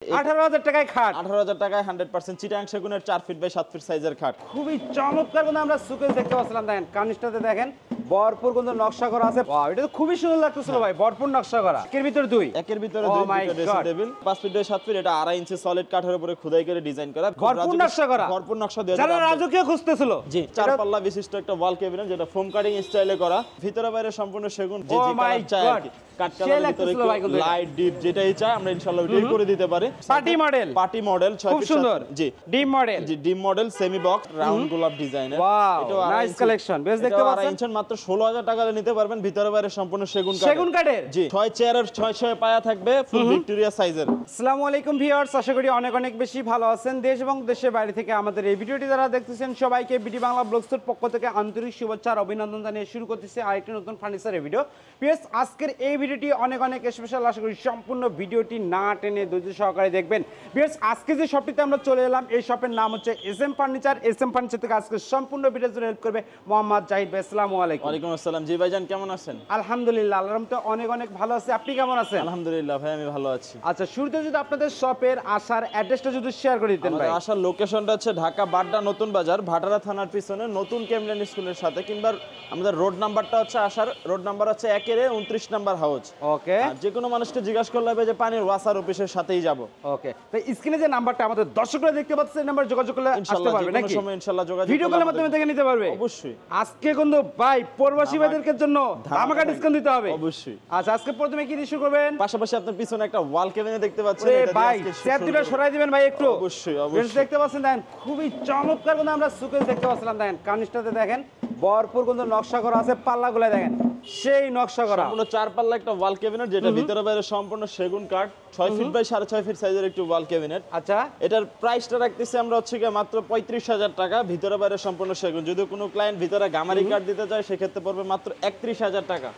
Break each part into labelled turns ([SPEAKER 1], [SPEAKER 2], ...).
[SPEAKER 1] 18,000 টাকায় খাট,
[SPEAKER 2] 18,000 টাকায় 100% চিটাং সেগুনের 4 ফিট বাই 7 ফিট সাইজের খাট।
[SPEAKER 1] খুবই চমৎকার। কিন্তু আমরা সুকেস দেখতে পাচ্ছিলাম, দেখেন কার্নিশটাতে দেখেন ভরপুর কিন্তু নকশা করা আছে। ওয়াও, এটা তো খুবই সুন্দর লাগতেছিল ভাই, ভরপুর নকশা করা। এর ভিতর দুই,
[SPEAKER 2] একের ভিতরে
[SPEAKER 1] Oh
[SPEAKER 2] দুই
[SPEAKER 1] my
[SPEAKER 2] dressing
[SPEAKER 1] God.
[SPEAKER 2] Table 5 feet by 7 feet, এটা 2.5 ইঞ্চি সলিড কাঠের উপরে খোদাই করে ডিজাইন করা,
[SPEAKER 1] ভরপুর নকশা করা।
[SPEAKER 2] ভরপুর নকশা দেওয়া।
[SPEAKER 1] যারা রাজকীয় খুঁজতেছিল,
[SPEAKER 2] জি, 4 পাল্লা বিশিষ্ট একটা ওয়াল ক্যাবিনেট, যেটা ফোম কাটিং স্টাইলে করা, ভিতরে বাইরে সম্পূর্ণ সেগুন, যে
[SPEAKER 1] Oh
[SPEAKER 2] যে
[SPEAKER 1] my
[SPEAKER 2] কালার চাই আর
[SPEAKER 1] God.
[SPEAKER 2] কি। কাট
[SPEAKER 1] সে
[SPEAKER 2] কালারের ভিতরে
[SPEAKER 1] লাগতেছিল ভাই কিন্তু এটা।
[SPEAKER 2] লাইট ডিপ যেটাই চাই আমরা ইনশাআল্লাহ ওইটাই করে দিতে পারি।
[SPEAKER 1] পার্টি মডেল,
[SPEAKER 2] পার্টি মডেল 6
[SPEAKER 1] খুব
[SPEAKER 2] ফিট
[SPEAKER 1] সুন্দর।
[SPEAKER 2] জি
[SPEAKER 1] ডিম মডেল,
[SPEAKER 2] জি ডিম মডেল সেমি বক্স রাউন্ড গোলাপ ডিজাইনের।
[SPEAKER 1] ওয়াও,
[SPEAKER 2] এটাও
[SPEAKER 1] নাইস কালেকশন। বেশ দেখতে পাচ্ছেন,
[SPEAKER 2] ইঞ্চের মাত্র 16,000 টাকা নিতে পারবেন, ভিতরে বাইরে সম্পূর্ণ সেগুন কাঠ।
[SPEAKER 1] সেগুন কাঠের।
[SPEAKER 2] জি 6 চেয়ারের 6 পায়া থাকবে, ফুল ভিক্টোরিয়া সাইজের।
[SPEAKER 1] আসসালামু আলাইকুম ভিউয়ার্স, আশা করি অনেক অনেক বেশি ভালো আছেন। দেশ এবং দেশের বাইরে থেকে আমাদের এই ভিডিওটি যারা দেখতেছেন সবাইকে বিডি বাংলা ব্লগসের পক্ষ থেকে আন্তরিক শুভেচ্ছা আর অভিনন্দন জানিয়ে শুরু করতেছি আরেকটি নতুন ফার্নিচারের ভিডিও। ভিউয়ার্স, আজকের এই ভিডিওটি অনেক অনেক স্পেশাল, আশা করি সম্পূর্ণ ভিডিওটি না টেনে ধৈর্য সহকারে দেখবেন। ভিউয়ার্স, আজকে যে শপটিতে আমরা চলে এলাম, এই শপের নাম হচ্ছে এসএম ফার্নিচার। এসএম ফার্নিচার থেকে আজকে সম্পূর্ণ ভিডিও জুড়ে হেল্প করবে মোহাম্মদ জাহিদ ভাই। আসসালামু আলাইকুম।
[SPEAKER 2] ওয়ালাইকুম আসসালাম। জি ভাইজান, কেমন আছেন?
[SPEAKER 1] আলহামদুলিল্লাহ, আল্লাহর রহমতে অনেক অনেক ভালো আছি। আপনি কেমন আছেন?
[SPEAKER 2] আলহামদুলিল্লাহ ভাই, আমি ভালো আছি।
[SPEAKER 1] আচ্ছা, শুরুতে যদি আপনাদের শপের আসার অ্যাড্রেসটা যদি শেয়ার করে দিতেন ভাই।
[SPEAKER 2] আমাদের আসার লোকেশনটা হচ্ছে ঢাকা বাড্ডা নতুন বাজার, ভাটারা থানার পিছনে নতুন কেমলিন স্কুলের সাথে, কিংবা আমাদের রোড নাম্বারটা হচ্ছে আসার রোড নাম্বার হচ্ছে 1-29 নাম্বার হাউস।
[SPEAKER 1] ওকে,
[SPEAKER 2] যে কোনো মানুষকে জিজ্ঞাসা করলে হবে যে পানির ওয়াসার অফিসের সাথেই যাব।
[SPEAKER 1] ওকে। তো স্ক্রিনে যে নাম্বারটা আমাদের দর্শকরা দেখতে পাচ্ছে, এই নাম্বার যোগাযোগ করলে আসতে
[SPEAKER 2] ইনশাআল্লাহ
[SPEAKER 1] পারবে
[SPEAKER 2] যে কোনো
[SPEAKER 1] নাকি?
[SPEAKER 2] সময় ইনশাআল্লাহ যোগাযোগ
[SPEAKER 1] ভিডিও
[SPEAKER 2] করলে
[SPEAKER 1] কলের মাধ্যমে দেখে নিতে পারবে
[SPEAKER 2] অবশ্যই।
[SPEAKER 1] আজকে কিন্তু ভাই প্রবাসী ভাইদের জন্য ধামাকা ডিসকাউন্ট দিতে হবে
[SPEAKER 2] অবশ্যই।
[SPEAKER 1] আচ্ছা, আজকে প্রথমে কি ইস্যু করবেন?
[SPEAKER 2] পাশাপাশি আপনার পিছনে একটা ওয়াল ক্যাবিনেট দেখতে পাচ্ছেন,
[SPEAKER 1] ওরে
[SPEAKER 2] এটা দিয়ে
[SPEAKER 1] ভাই,
[SPEAKER 2] আজকে শুরু
[SPEAKER 1] চেয়ারটা
[SPEAKER 2] করব।
[SPEAKER 1] সরাই দিবেন ভাই একটু।
[SPEAKER 2] অবশ্যই
[SPEAKER 1] বেশ
[SPEAKER 2] অবশ্যই।
[SPEAKER 1] দেখতে পাচ্ছেন, দেখেন খুবই চমৎকার। কিন্তু আমরা সুকেস দেখতে পাচ্ছিলাম, দেখেন কার্নিশটাতে দেখেন ভরপুর কিন্তু নকশা করা আছে, পাল্লাগুলো দেখেন সেই নকশা করা।
[SPEAKER 2] সম্পূর্ণ 4 পাল্লা একটা ওয়াল ক্যাবিনেট, যেটা ভিতরে বাইরে সম্পূর্ণ সেগুন কাঠ, 6 ফিট বাই 6.5 ফিট সাইজের একটি ওয়াল ক্যাবিনেট।
[SPEAKER 1] আচ্ছা,
[SPEAKER 2] এটার প্রাইসটা রাখতেছি আমরা হচ্ছে গিয়ে মাত্র 35,000 টাকা, ভিতরে বাইরে সম্পূর্ণ সেগুন। যদি কোনো ক্লায়েন্ট ভিতরে গামারি কাঠ দিতে চায় সেক্ষেত্রে পড়বে মাত্র 31,000 টাকা।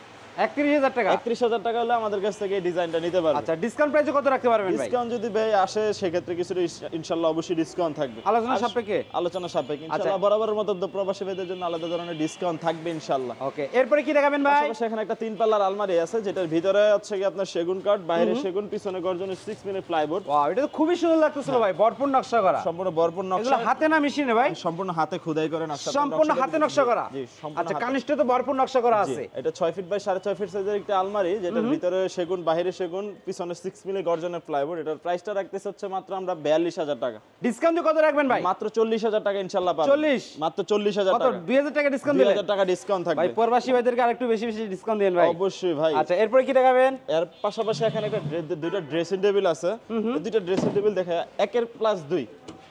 [SPEAKER 1] 31,000 টাকা।
[SPEAKER 2] 31,000 টাকা হলে আমাদের কাছ থেকে এই ডিজাইনটা নিতে পারবে।
[SPEAKER 1] আচ্ছা, ডিসকাউন্ট প্রাইসে কত রাখতে পারবেন ভাই?
[SPEAKER 2] ডিসকাউন্ট যদি ভাই আসে সেক্ষেত্রে কিছুটা ইনশাআল্লাহ অবশ্যই ডিসকাউন্ট থাকবে।
[SPEAKER 1] আলোচনা সাপেক্ষে?
[SPEAKER 2] আলোচনা সাপেক্ষে ইনশাআল্লাহ। বরাবরের মতো প্রবাসী ভাইদের জন্য আলাদা ধরনের ডিসকাউন্ট থাকবে ইনশাআল্লাহ।
[SPEAKER 1] ওকে, এরপরে কি দেখাবেন ভাই?
[SPEAKER 2] পাশাপাশি এখানে একটা 3 পাল্লার আলমারি আছে, যেটার ভিতরে হচ্ছে কি আপনার সেগুন কাঠ, বাইরে সেগুন, পিছনে গর্জনের 6 মিলি প্লাইবোর্ড।
[SPEAKER 1] ওয়াও, এটা তো খুবই সুন্দর লাগতেছিল ভাই, ভরপুর নকশা করা।
[SPEAKER 2] সম্পূর্ণ ভরপুর
[SPEAKER 1] এগুলো
[SPEAKER 2] নকশা।
[SPEAKER 1] হাতে না মেশিনে ভাই?
[SPEAKER 2] সম্পূর্ণ হাতে খোদাই করে নকশা।
[SPEAKER 1] সম্পূর্ণ হাতে নকশা করা।
[SPEAKER 2] জি, সম্পূর্ণ
[SPEAKER 1] আচ্ছা,
[SPEAKER 2] হাতে।
[SPEAKER 1] কানিষ্ঠে তো ভরপুর নকশা করা
[SPEAKER 2] জি,
[SPEAKER 1] আছে।
[SPEAKER 2] এটা 6 ফিট বাই 6.5 ফিট সাইজের একটা আলমারি, যেটার ভিতরে সেগুন, বাইরে সেগুন, পিছনে 6 মিলি গর্জনের প্লাইবোর্ড। এটার প্রাইসটা রাখতেছে হচ্ছে মাত্র আমরা 42,000 টাকা।
[SPEAKER 1] ডিসকাউন্ট কত রাখবেন ভাই?
[SPEAKER 2] মাত্র 40,000 টাকা ইনশাআল্লাহ পাবেন।
[SPEAKER 1] 40?
[SPEAKER 2] মাত্র 40,000
[SPEAKER 1] কত,
[SPEAKER 2] টাকা।
[SPEAKER 1] 2,000 টাকা ডিসকাউন্ট দিলেন?
[SPEAKER 2] 2,000 টাকা ডিসকাউন্ট থাকবে
[SPEAKER 1] ভাই প্রবাসী ভাইদেরকে আরেকটু বেশি বেশি ডিসকাউন্ট দেন ভাই।
[SPEAKER 2] অবশ্যই ভাই।
[SPEAKER 1] আচ্ছা, এরপরে কি দেখাবেন?
[SPEAKER 2] এর পাশাপাশি এখানে একটা দুইটা ড্রেসিং টেবিল আছে। এই দুইটা ড্রেসিং টেবিল দেখে 1+2।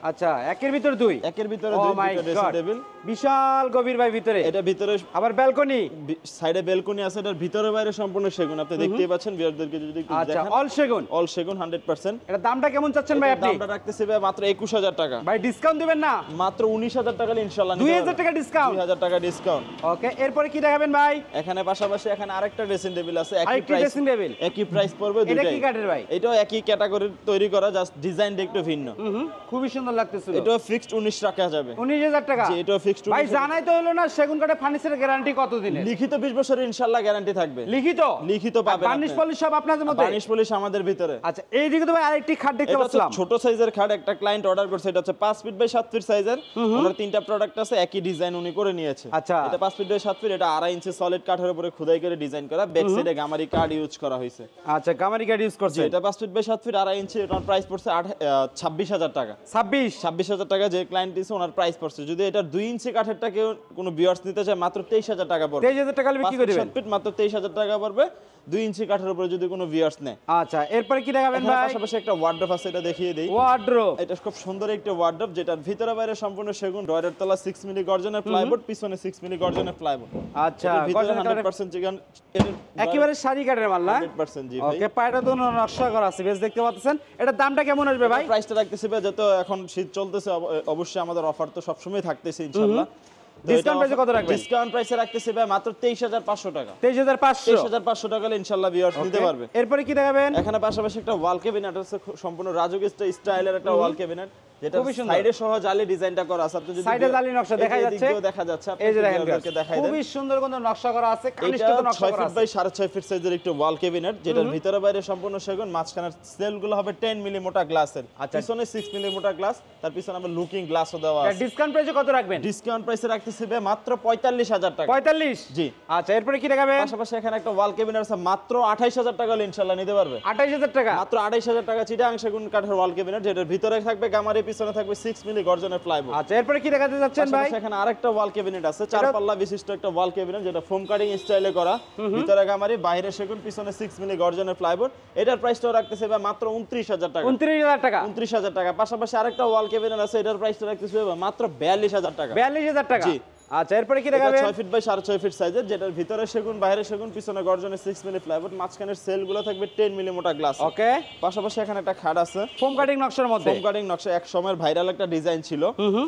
[SPEAKER 1] আচ্ছা, একের ভিতর দুই।
[SPEAKER 2] একের ভিতরে
[SPEAKER 1] Oh
[SPEAKER 2] দুই
[SPEAKER 1] my
[SPEAKER 2] দুইটা ড্রেসিং
[SPEAKER 1] God,
[SPEAKER 2] টেবিল।
[SPEAKER 1] বিশাল গভীর ভাই ভিতরে।
[SPEAKER 2] এটা ভিতরে
[SPEAKER 1] আবার ব্যালকনি।
[SPEAKER 2] সাইডে বেলকনি আছে, এটার ভিতরে বাইরে সম্পূর্ণ সেগুন। আপনি দেখতেই পাচ্ছেন, ভিউয়ারদেরকে যদি একটু
[SPEAKER 1] আচ্ছা,
[SPEAKER 2] দেখান,
[SPEAKER 1] অল সেগুন।
[SPEAKER 2] অল সেগুন 100%।
[SPEAKER 1] এটা দামটা কেমন চাচ্ছেন ভাই আপনি?
[SPEAKER 2] দামটা রাখতেছি ভাই মাত্র 21,000 টাকা।
[SPEAKER 1] ভাই ডিসকাউন্ট দিবেন না?
[SPEAKER 2] মাত্র 19,000 টাকা ইনশাআল্লাহ নিতে
[SPEAKER 1] 2,000
[SPEAKER 2] পারবেন।
[SPEAKER 1] টাকা ডিসকাউন্ট।
[SPEAKER 2] 2,000 টাকা ডিসকাউন্ট।
[SPEAKER 1] ওকে, এরপরে কি দেখাবেন ভাই?
[SPEAKER 2] এখানে পাশাপাশি এখানে আরেকটা ড্রেসিং টেবিল আছে, একই
[SPEAKER 1] আরেকটি
[SPEAKER 2] প্রাইস।
[SPEAKER 1] Dressing table.
[SPEAKER 2] একই প্রাইস পড়বে
[SPEAKER 1] এটা
[SPEAKER 2] দুইটাই।
[SPEAKER 1] কি কাঠের ভাই?
[SPEAKER 2] এটাও একই ক্যাটাগরির তৈরি করা, জাস্ট ডিজাইনটা একটু ভিন্ন।
[SPEAKER 1] খুবই সুন্দর লাগতেছিল।
[SPEAKER 2] এটাও ফিক্সড 19 রাখা যাবে।
[SPEAKER 1] 19,000 টাকা।
[SPEAKER 2] জি, এটাও ফিক্সড।
[SPEAKER 1] ভাই জানাই তো হলো না, সেগুন কাঠের ফার্নিচারের গ্যারান্টি কত দিনের?
[SPEAKER 2] লিখিত 20 বছরের ইনশাআল্লাহ গ্যারান্টি থাকবে।
[SPEAKER 1] লিখিত?
[SPEAKER 2] লিখিত পাবেন।
[SPEAKER 1] বার্নিশ পলিশ সব আপনাদের মধ্যে?
[SPEAKER 2] বার্নিশ পলিশ আমাদের ভিতরে।
[SPEAKER 1] আচ্ছা, এইদিকে তো ভাই আরেকটি খাট দেখতে
[SPEAKER 2] এটা হচ্ছে
[SPEAKER 1] পাচ্ছিলাম।
[SPEAKER 2] ছোট সাইজের খাট, একটা ক্লায়েন্ট অর্ডার করছে, এটা হচ্ছে 5 ফিট বাই 7 ফিট সাইজের। ওনার 3টা প্রোডাক্ট আছে, একই ডিজাইন উনি করে নিয়েছে।
[SPEAKER 1] আচ্ছা।
[SPEAKER 2] এটা 5 ফিট বাই 7 ফিট, এটা 2.5 ইঞ্চি সলিড কাঠের উপরে খোদাই করে ডিজাইন করা, ব্যাক সাইডে গামারি কাঠ ইউজ করা হয়েছে।
[SPEAKER 1] আচ্ছা, গামারি কাঠ ইউজ করছে।
[SPEAKER 2] এটা 5 ফিট বাই 7 ফিট 2.5 ইঞ্চি, এটার প্রাইস পড়ছে 26,000 টাকা।
[SPEAKER 1] 26,000
[SPEAKER 2] টাকা যে ক্লায়েন্ট দিছে ওনার প্রাইস পড়ছে। যদি এটা 2 ইঞ্চি কাঠেরটা কেউ কোনো ভিউয়ার্স নিতে চায় মাত্র 23,000 টাকা পড়বে।
[SPEAKER 1] 23,000 টাকা বিক্রি করে দিবেন।
[SPEAKER 2] 5 ফিট মাত্র 23,000 টাকা পড়বে 2 ইঞ্চি কাঠের উপরে যদি কোনো ভিউয়ার্স নেয়।
[SPEAKER 1] আচ্ছা, এরপরে কি দেখাবেন
[SPEAKER 2] এখানে
[SPEAKER 1] ভাই?
[SPEAKER 2] পাশাপাশি একটা ওয়ার্ডরোব আছে, এটা দেখিয়ে দেই।
[SPEAKER 1] ওয়ার্ডরোব।
[SPEAKER 2] এটা খুব সুন্দর একটা ওয়ার্ডরোব, যেটার ভিতরে বাইরে সম্পূর্ণ সেগুন, ডয়ারের তলা 6 মিলি গর্জনের প্লাইবোর্ড, পিছনে 6 মিলি গর্জনের প্লাইবোর্ড।
[SPEAKER 1] আচ্ছা,
[SPEAKER 2] এটার ভিতরে
[SPEAKER 1] গর্জনের কাঠের
[SPEAKER 2] 100% চিকেন,
[SPEAKER 1] একেবারে শাড়ি কাঠের মাল না?
[SPEAKER 2] 100% জি ভাই।
[SPEAKER 1] ওকে, পায়টা তো নকশা করা আছে, বেশ দেখতে পাচ্ছেন। এটার দামটা কেমন আসবে ভাই?
[SPEAKER 2] প্রাইসটা রাখতেছি ভাই, যত এখন শীত চলতেছে অবশ্যই আমাদের অফার তো সবসময় থাকতেছে ইনশাআল্লাহ।
[SPEAKER 1] ডিসকাউন্ট প্রাইসে কত রাখবেন?
[SPEAKER 2] ডিসকাউন্ট প্রাইসে রাখতেছি ভাই মাত্র 23,500 টাকা।
[SPEAKER 1] 23,500।
[SPEAKER 2] 23,500 টাকা হলে ইনশাআল্লাহ ভিউয়ার্স নিতে
[SPEAKER 1] ওকে,
[SPEAKER 2] পারবে।
[SPEAKER 1] এরপরে কি দেখাবেন?
[SPEAKER 2] এখানে পাশাপাশি একটা ওয়াল ক্যাবিনেট আছে, সম্পূর্ণ রাজকীয় স্টাইলের একটা ওয়াল ক্যাবিনেট। যেটা
[SPEAKER 1] খুবই সুন্দর।
[SPEAKER 2] সাইডে সহ জালি ডিজাইনটা করা আছে। আপনি যদি
[SPEAKER 1] সাইডে জালি নকশা দেখা
[SPEAKER 2] এই
[SPEAKER 1] যাচ্ছে,
[SPEAKER 2] দিকেও দেখা যাচ্ছে, আপনি
[SPEAKER 1] এই যে দেখেন
[SPEAKER 2] ভিউয়ারদেরকে দেখাই দেন।
[SPEAKER 1] খুবই সুন্দর কিন্তু নকশা করা আছে,
[SPEAKER 2] এটা
[SPEAKER 1] কানিষ্ঠিত নকশা
[SPEAKER 2] 6
[SPEAKER 1] করা
[SPEAKER 2] ফিট
[SPEAKER 1] আছে।
[SPEAKER 2] বাই 6.5 ফিট সাইজের একটা ওয়াল ক্যাবিনেট, যেটার ভিতরে বাইরে সম্পূর্ণ সেগুন, মাঝখানের সেলগুলো হবে 10 মিলি মোটা গ্লাসের,
[SPEAKER 1] আচ্ছা।
[SPEAKER 2] পিছনে 6 মিলি মোটা গ্লাস, তার পিছনে আমরা লুকিং গ্লাসও দেওয়া আছে।
[SPEAKER 1] ডিসকাউন্ট প্রাইসে কত রাখবেন?
[SPEAKER 2] ডিসকাউন্ট প্রাইসে রাখতেছি ভাই মাত্র 45,000 টাকা।
[SPEAKER 1] 45?
[SPEAKER 2] জি।
[SPEAKER 1] আচ্ছা, এরপরে কি দেখাবেন?
[SPEAKER 2] পাশাপাশি এখানে একটা ওয়াল ক্যাবিনেট আছে, মাত্র 28,000 টাকা হলে ইনশাআল্লাহ নিতে পারবে।
[SPEAKER 1] 28,000 টাকা?
[SPEAKER 2] মাত্র 28,000 টাকা চিটাগাং সেগুন কাঠের ওয়াল ক্যাবিনেট, যেটার ভিতরে থাকবে গামারি, পিছনে থাকবে 6 মিলি গর্জনের প্লাইবোর্ড।
[SPEAKER 1] আচ্ছা, এরপরে কি দেখাতে যাচ্ছেন ভাই?
[SPEAKER 2] পাশাপাশি এখানে আরেকটা ওয়াল ক্যাবিনেট আছে, 4 পাল্লা বিশিষ্ট একটা ওয়াল ক্যাবিনেট, যেটা ফোম কাটিং স্টাইলে করা, ভিতরে গামারি, বাইরে সেগুন, পিছনে 6 মিলি গর্জনের প্লাইবোর্ড। এটার প্রাইসটাও রাখতেছে ভাই মাত্র 29,000 টাকা।
[SPEAKER 1] 29,000 টাকা?
[SPEAKER 2] 29,000 টাকা। পাশাপাশি আরেকটা ওয়াল ক্যাবিনেট আছে, এটার প্রাইসটা রাখতেছে ভাই মাত্র 42,000 টাকা।
[SPEAKER 1] 42,000 টাকা?
[SPEAKER 2] জি।
[SPEAKER 1] আচ্ছা, এরপরে কি
[SPEAKER 2] এটা
[SPEAKER 1] দেখাবেন?
[SPEAKER 2] 6 ফিট বাই 6.5 ফিট সাইজের, যেটার ভিতরে সেগুন, বাইরে সেগুন, পিছনে গর্জনের 6 মিলি প্লাইবোর্ড, মাঝখানের সেলগুলো থাকবে 10 মিলি মোটা গ্লাস।
[SPEAKER 1] ওকে।
[SPEAKER 2] পাশাপাশি এখানে একটা খাট আছে,
[SPEAKER 1] ফোম কাটিং নকশার মধ্যে।
[SPEAKER 2] ফোম কাটিং নকশা, এক সময়ের ভাইরাল একটা ডিজাইন ছিল।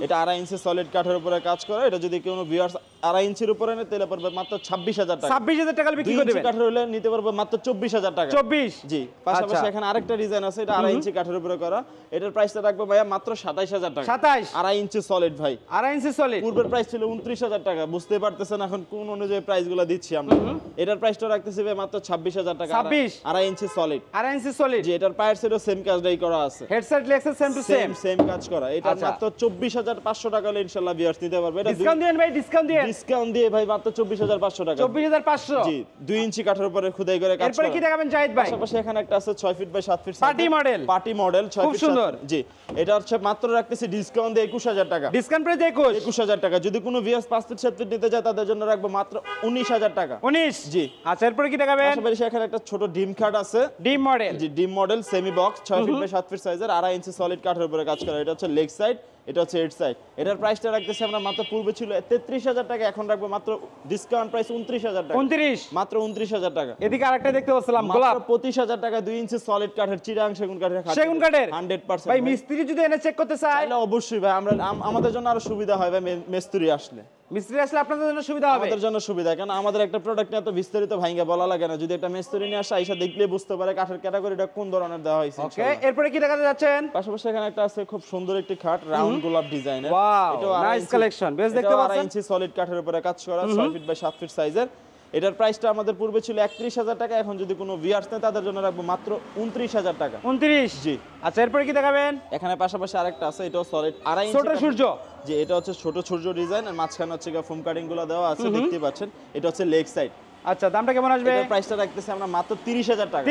[SPEAKER 2] এটা 2.5 ইঞ্চি সলিড কাঠের উপরে কাজ করা। এটা যদি কোনো ভিউয়ার্স 2.5 ইঞ্চির উপরে নেয় তাহলে পড়বে মাত্র 26,000 টাকা।
[SPEAKER 1] 26,000 টাকা বিক্রি
[SPEAKER 2] 2
[SPEAKER 1] করে
[SPEAKER 2] ইঞ্চি
[SPEAKER 1] দেবেন?
[SPEAKER 2] কাঠের হলে নিতে পারবে মাত্র 24,000 টাকা।
[SPEAKER 1] 24?
[SPEAKER 2] জি। পাশাপাশি
[SPEAKER 1] আচ্ছা।
[SPEAKER 2] এখানে আরেকটা ডিজাইন আছে, এটা 2.5 ইঞ্চি কাঠের উপরে করা। এটার প্রাইসটা রাখবো ভাইয়া মাত্র 27,000 টাকা।
[SPEAKER 1] 27?
[SPEAKER 2] 2.5 ইঞ্চি সলিড ভাই।
[SPEAKER 1] 2.5 ইঞ্চি সলিড?
[SPEAKER 2] পূর্বের প্রাইস ছিল 29,000 টাকা। বুঝতে পারতেছেন এখন কোন অনুযায়ী প্রাইসগুলো দিচ্ছি আমরা। এটার প্রাইসটা রাখতেছি ভাই মাত্র 26,000 টাকা।
[SPEAKER 1] 26?
[SPEAKER 2] 2.5 ইঞ্চি সলিড।
[SPEAKER 1] 2.5 ইঞ্চি সলিড?
[SPEAKER 2] জি। এটার পায়ের সেটও সেম কাজটাই করা আছে,
[SPEAKER 1] হেডসেট লেক্সের সেম টু সেম?
[SPEAKER 2] সেম কাজ করা। এটা
[SPEAKER 1] আচ্ছা।
[SPEAKER 2] মাত্র 24,500 টাকা হলে ইনশাআল্লাহ ভিউয়ার্স নিতে পারবে। এটা
[SPEAKER 1] ডিসকাউন্ট দিবেন ভাই, ডিসকাউন্ট দিবেন?
[SPEAKER 2] ডিসকাউন্ট দিয়ে ভাই মাত্র 24,500 টাকা।
[SPEAKER 1] 24,500?
[SPEAKER 2] জি। 2 ইঞ্চি কাঠের উপরে খোদাই করে কাজ
[SPEAKER 1] এরপরে
[SPEAKER 2] করা।
[SPEAKER 1] কি দেখাবেন জাহিদ ভাই?
[SPEAKER 2] পাশাপাশি এখানে একটা আছে 6 feet by 7 feet
[SPEAKER 1] party model?
[SPEAKER 2] Party model 6
[SPEAKER 1] খুব
[SPEAKER 2] ফিট
[SPEAKER 1] সুন্দর।
[SPEAKER 2] জি। এটা হচ্ছে মাত্র রাখতেছি ডিসকাউন্ট দিয়ে 21,000 টাকা।
[SPEAKER 1] Discount price 21?
[SPEAKER 2] 21,000 টাকা। যদি কোনো ভিউয়ার্স 5 ফিট 7 ফিট নিতে চায় তাদের জন্য রাখবো মাত্র 19,000 টাকা।
[SPEAKER 1] 19?
[SPEAKER 2] জি।
[SPEAKER 1] আচ্ছা, এরপরে কি দেখাবেন?
[SPEAKER 2] পাশাপাশি এখানে একটা ছোট ডিম খাট আছে,
[SPEAKER 1] ডিম মডেল?
[SPEAKER 2] জি। ডিম model semi box 6 feet by 7 feet সাইজের, 2.5 ইঞ্চি সলিড কাঠের উপরে কাজ করা। এটা হচ্ছে লেগ সাইড, এটা হচ্ছে হেড সাইড। এটার প্রাইসটা রাখতেছি আমরা মাত্র, পূর্বে ছিল 33,000 টাকা, এখন রাখবো মাত্র ডিসকাউন্ট প্রাইস 29,000 টাকা।
[SPEAKER 1] 29?
[SPEAKER 2] মাত্র 29,000 টাকা।
[SPEAKER 1] এদিকে আরেকটা দেখতে পাচ্ছিলাম,
[SPEAKER 2] মাত্র
[SPEAKER 1] গোলাপ?
[SPEAKER 2] 25,000 টাকা। 2 ইঞ্চি সলিড কাঠের চিটাং সেগুন কাঠের খাট।
[SPEAKER 1] সেগুন কাঠের?
[SPEAKER 2] 100%
[SPEAKER 1] ভাই মিস্ত্রি যদি এনে চেক করতে চায়?
[SPEAKER 2] তাহলে অবশ্যই ভাই আমরা আমাদের জন্য আরো সুবিধা হয় ভাই, মিস্ত্রি আসলে
[SPEAKER 1] মিস্ত্রি আসলে আপনাদের জন্য সুবিধা হবে?
[SPEAKER 2] আমাদের জন্য সুবিধা, কারণ আমাদের একটা প্রোডাক্ট নিয়ে এত বিস্তারিত ভাঙা বলা লাগে না। যদি একটা মিস্ত্রি নিয়ে আসে, আইসা দেখলে বুঝতে পারে কাঠের ক্যাটাগরিটা কোন ধরনের দেওয়া হয়েছে।
[SPEAKER 1] ওকে, এরপরে কি দেখাতে যাচ্ছেন?
[SPEAKER 2] পাশাপাশি এখানে একটা আছে খুব সুন্দর একটি খাট, রাউন্ড গোলাপ ডিজাইনের।
[SPEAKER 1] Wow, nice collection. বেশ দেখতে পাচ্ছেন।
[SPEAKER 2] 2.5 ইঞ্চি সলিড কাঠের উপরে কাজ করা, 6 ফিট বাই 7 ফিট সাইজের। এটার প্রাইসটা আমাদের পূর্বে ছিল 31,000 টাকা, এখন যদি কোনো ভিউয়ার্স নেয় তাদের জন্য রাখবো মাত্র 29,000 টাকা।
[SPEAKER 1] 29?
[SPEAKER 2] জি।
[SPEAKER 1] আচ্ছা, এরপরে কি দেখাবেন?
[SPEAKER 2] এখানে পাশাপাশি আরেকটা আছে, এটাও সলিড 2.5 ইঞ্চি
[SPEAKER 1] ছোট সূর্য?
[SPEAKER 2] জি। এটা হচ্ছে ছোট সূর্য ডিজাইন, আর মাঝখানে হচ্ছে ফোম কাটিং গুলো দেওয়া আছে, দেখতে পাচ্ছেন। এটা হচ্ছে লেগ সাইড।
[SPEAKER 1] আচ্ছা, দামটা কেমন আসবে?
[SPEAKER 2] এটার প্রাইসটা রাখতেছি আমরা মাত্র 30,000 টাকা।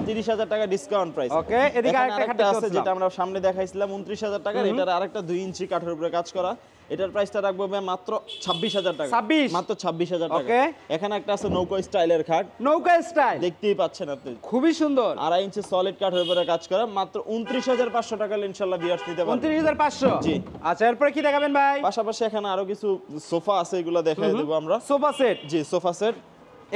[SPEAKER 1] 30,000
[SPEAKER 2] টাকা ডিসকাউন্ট প্রাইস।
[SPEAKER 1] ওকে, এদিকে আরেকটা খাট
[SPEAKER 2] আছে যেটা আমরা সামনে দেখাইছিলাম 29,000 টাকা। এটার আরেকটা 2 ইঞ্চি কাঠের উপরে কাজ করা। এটার প্রাইসটা রাখবো মাত্র 26,000 টাকা।
[SPEAKER 1] 26?
[SPEAKER 2] মাত্র 26,000 টাকা।
[SPEAKER 1] ওকে।
[SPEAKER 2] এখানে একটা আছে নৌকা স্টাইলের খাট,
[SPEAKER 1] নৌকা স্টাইল?
[SPEAKER 2] দেখতেই পাচ্ছেন আপনি,
[SPEAKER 1] খুবই সুন্দর।
[SPEAKER 2] 2.5 ইঞ্চি সলিড কাঠের উপরে কাজ করা, মাত্র 29,500 টাকা ইনশাআল্লাহ ভিউয়ার্স নিতে পারবেন।
[SPEAKER 1] 29,500?
[SPEAKER 2] জি।
[SPEAKER 1] আচ্ছা, এরপরে কি দেখাবেন ভাই?
[SPEAKER 2] পাশাপাশি এখানে আরো কিছু সোফা আছে, এগুলো দেখাই দেব আমরা।
[SPEAKER 1] Sofa set?
[SPEAKER 2] জি, সোফা সেট।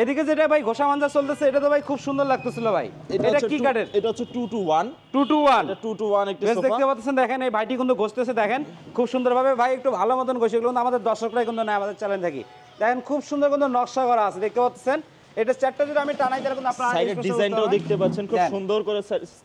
[SPEAKER 1] এদিকে যেটা ভাই ঘোষা মাঞ্জা চলতেছে, এটা তো ভাই খুব সুন্দর লাগতেছিল ভাই। এটা কি কাঠের?
[SPEAKER 2] এটা হচ্ছে 2 to 1।
[SPEAKER 1] 2 to 1?
[SPEAKER 2] এটা 2 to 1 একটি
[SPEAKER 1] বেশ
[SPEAKER 2] সোফা।
[SPEAKER 1] দেখতে পাচ্ছেন, দেখেন এই ভাইটি কিন্তু ঘষতেছে, দেখেন খুব সুন্দরভাবে। ভাই একটু ভালো মতন ঘষে, এগুলো কিন্তু আমাদের দর্শকরাই কিন্তু নেয় আমাদের চ্যানেল থেকে। দেখেন খুব সুন্দর কিন্তু নকশা করা আছে, দেখতে পাচ্ছেন। এটা চারটা যদি আমি টানাই তাহলে কিন্তু আপনারা
[SPEAKER 2] সাইডের ডিজাইনটাও দেখতে পাচ্ছেন, খুব সুন্দর করে